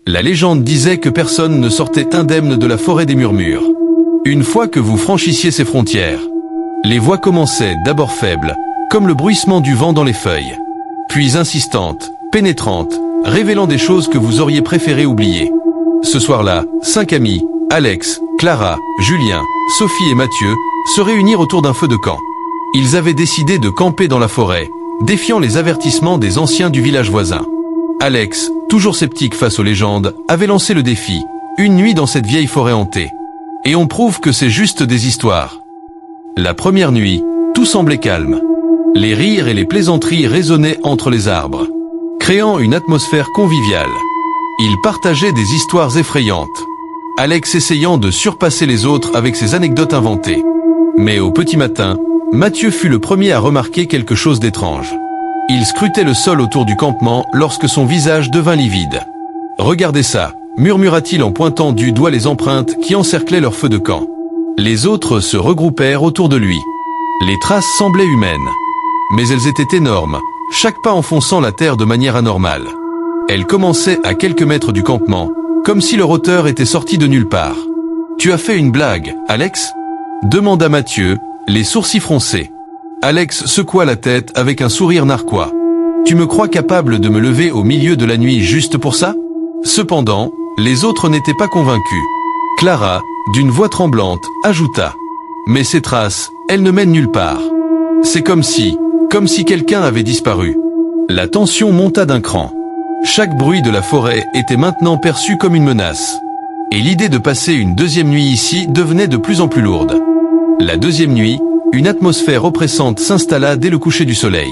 La légende disait que personne ne sortait indemne de la forêt des murmures. Une fois que vous franchissiez ces frontières, les voix commençaient d'abord faibles, comme le bruissement du vent dans les feuilles, puis insistantes, pénétrantes, révélant des choses que vous auriez préféré oublier. Ce soir-là, 5 amis, Alex, Clara, Julien, Sophie et Mathieu, se réunirent autour d'un feu de camp. Ils avaient décidé de camper dans la forêt, défiant les avertissements des anciens du village voisin. Alex, toujours sceptique face aux légendes, avait lancé le défi, une nuit dans cette vieille forêt hantée. Et on prouve que c'est juste des histoires. La première nuit, tout semblait calme. Les rires et les plaisanteries résonnaient entre les arbres, créant une atmosphère conviviale. Ils partageaient des histoires effrayantes, Alex essayant de surpasser les autres avec ses anecdotes inventées. Mais au petit matin, Mathieu fut le premier à remarquer quelque chose d'étrange. Il scrutait le sol autour du campement lorsque son visage devint livide. « Regardez ça !» murmura-t-il en pointant du doigt les empreintes qui encerclaient leur feu de camp. Les autres se regroupèrent autour de lui. Les traces semblaient humaines, mais elles étaient énormes, chaque pas enfonçant la terre de manière anormale. Elles commençaient à quelques mètres du campement, comme si leur auteur était sorti de nulle part. « Tu as fait une blague, Alex ?» demanda Mathieu, les sourcils froncés. Alex secoua la tête avec un sourire narquois. « Tu me crois capable de me lever au milieu de la nuit juste pour ça ?» Cependant, les autres n'étaient pas convaincus. Clara, d'une voix tremblante, ajouta « Mais ces traces, elles ne mènent nulle part. C'est comme si quelqu'un avait disparu. » La tension monta d'un cran. Chaque bruit de la forêt était maintenant perçu comme une menace. Et l'idée de passer une deuxième nuit ici devenait de plus en plus lourde. La deuxième nuit, une atmosphère oppressante s'installa dès le coucher du soleil.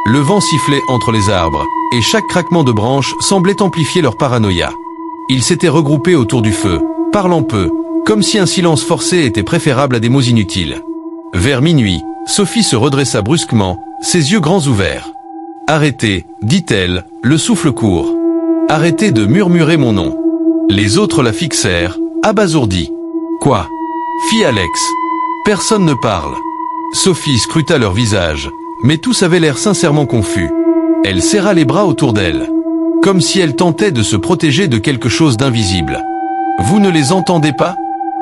Le vent sifflait entre les arbres, et chaque craquement de branches semblait amplifier leur paranoïa. Ils s'étaient regroupés autour du feu, parlant peu, comme si un silence forcé était préférable à des mots inutiles. Vers minuit, Sophie se redressa brusquement, ses yeux grands ouverts. « Arrêtez, dit-elle, le souffle court. Arrêtez de murmurer mon nom. » Les autres la fixèrent, abasourdis. « Quoi ?» fit Alex. « Personne ne parle. » Sophie scruta leur visage, mais tous avaient l'air sincèrement confus. Elle serra les bras autour d'elle, comme si elle tentait de se protéger de quelque chose d'invisible. « Vous ne les entendez pas ?»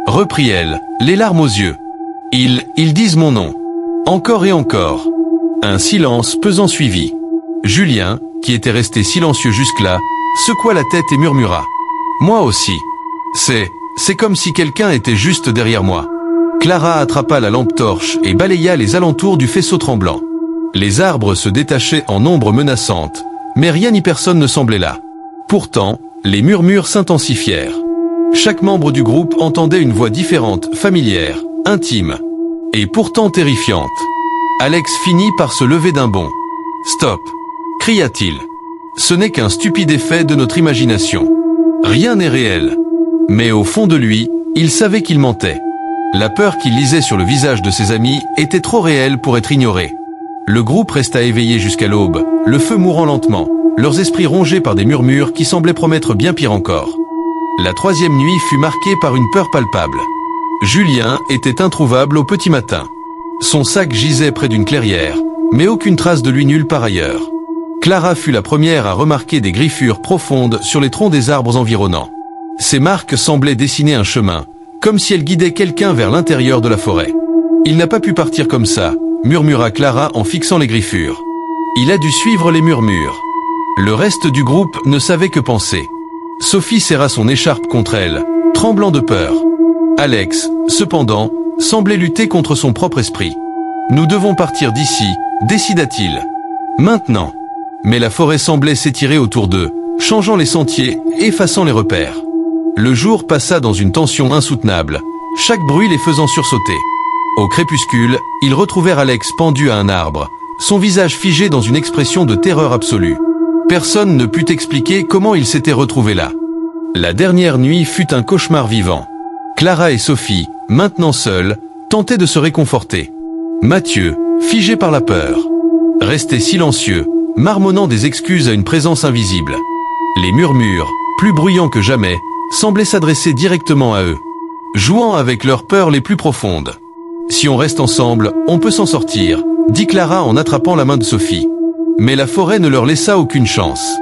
reprit-elle, les larmes aux yeux. « Ils disent mon nom. Encore et encore. » Un silence pesant suivit. Julien, qui était resté silencieux jusque-là, secoua la tête et murmura. « Moi aussi. C'est comme si quelqu'un était juste derrière moi. » Clara attrapa la lampe torche et balaya les alentours du faisceau tremblant. Les arbres se détachaient en ombres menaçantes, mais rien ni personne ne semblait là. Pourtant, les murmures s'intensifièrent. Chaque membre du groupe entendait une voix différente, familière, intime, et pourtant terrifiante. Alex finit par se lever d'un bond. « Stop !» cria-t-il. « Ce n'est qu'un stupide effet de notre imagination. Rien n'est réel. » Mais au fond de lui, il savait qu'il mentait. La peur qu'il lisait sur le visage de ses amis était trop réelle pour être ignorée. Le groupe resta éveillé jusqu'à l'aube, le feu mourant lentement, leurs esprits rongés par des murmures qui semblaient promettre bien pire encore. La troisième nuit fut marquée par une peur palpable. Julien était introuvable au petit matin. Son sac gisait près d'une clairière, mais aucune trace de lui nulle part ailleurs. Clara fut la première à remarquer des griffures profondes sur les troncs des arbres environnants. Ces marques semblaient dessiner un chemin, comme si elles guidaient quelqu'un vers l'intérieur de la forêt. « Il n'a pas pu partir comme ça », murmura Clara en fixant les griffures. Il a dû suivre les murmures. Le reste du groupe ne savait que penser. Sophie serra son écharpe contre elle, tremblant de peur. Alex, cependant, semblait lutter contre son propre esprit. « Nous devons partir d'ici », décida-t-il. « Maintenant !» Mais la forêt semblait s'étirer autour d'eux, changeant les sentiers, effaçant les repères. Le jour passa dans une tension insoutenable, chaque bruit les faisant sursauter. Au crépuscule, ils retrouvèrent Alex pendu à un arbre, son visage figé dans une expression de terreur absolue. Personne ne put expliquer comment il s'était retrouvé là. La dernière nuit fut un cauchemar vivant. Clara et Sophie, maintenant seules, tentaient de se réconforter. Mathieu, figé par la peur, restait silencieux, marmonnant des excuses à une présence invisible. Les murmures, plus bruyants que jamais, semblaient s'adresser directement à eux, jouant avec leurs peurs les plus profondes. « Si on reste ensemble, on peut s'en sortir », dit Clara en attrapant la main de Sophie. Mais la forêt ne leur laissa aucune chance.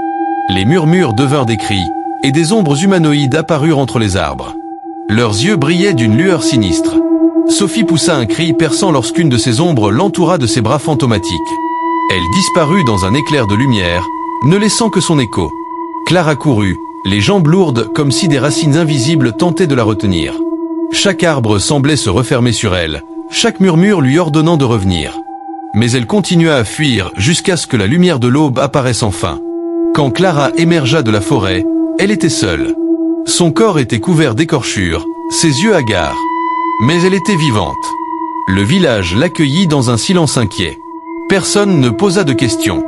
Les murmures devinrent des cris, et des ombres humanoïdes apparurent entre les arbres. Leurs yeux brillaient d'une lueur sinistre. Sophie poussa un cri perçant lorsqu'une de ces ombres l'entoura de ses bras fantomatiques. Elle disparut dans un éclair de lumière, ne laissant que son écho. Clara courut, les jambes lourdes comme si des racines invisibles tentaient de la retenir. Chaque arbre semblait se refermer sur elle, chaque murmure lui ordonnant de revenir. Mais elle continua à fuir jusqu'à ce que la lumière de l'aube apparaisse enfin. Quand Clara émergea de la forêt, elle était seule. Son corps était couvert d'écorchures, ses yeux hagards. Mais elle était vivante. Le village l'accueillit dans un silence inquiet. Personne ne posa de questions.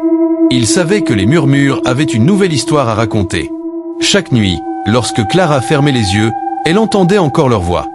Il savait que les murmures avaient une nouvelle histoire à raconter. Chaque nuit, lorsque Clara fermait les yeux, elle entendait encore leur voix.